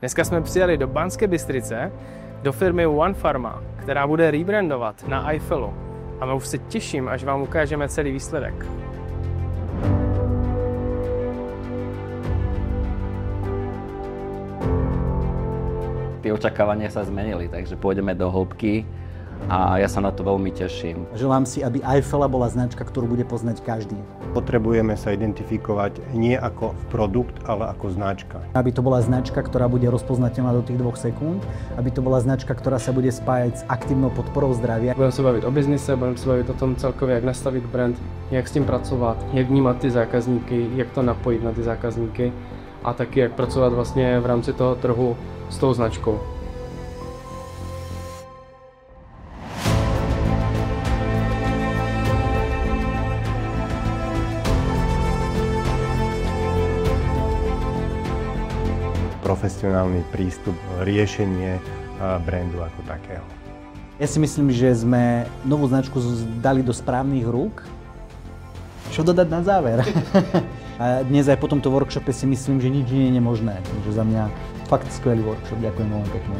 Dneska jsme přijeli do Banské Bystrice, do firmy One Pharma, která bude rebrandovat na Eiffelu. A my už se těším, až vám ukážeme celý výsledek. Tie očakávania sa zmenili, takže pôjdeme do hĺbky a ja sa na to veľmi teším. Želám si, aby Eiffela bola značka, ktorú bude poznať každý. Potrebujeme sa identifikovať nie ako produkt, ale ako značka. Aby to bola značka, ktorá bude rozpoznateľná do tých 2 sekúnd, aby to bola značka, ktorá sa bude spájať s aktívnou podporou zdravia. Budeme se bavit o biznise, budeme se bavit o tom celkově, jak nastavit brand, jak s tím pracovat, jak vnímat ty zákazníky, jak to napojit na ty zákazníky a taky jak pracovat vlastně v rámci toho trhu s tou značkou. Profesionálny prístup, riešenie brandu ako takého. Ja si myslím, že sme novú značku dali do správnych rúk. Čo dodať na záver? A dnes aj po tomto workshope si myslím, že nič nie je nemožné. Takže za mňa fakt skvelý workshop. Ďakujem veľmi pekne.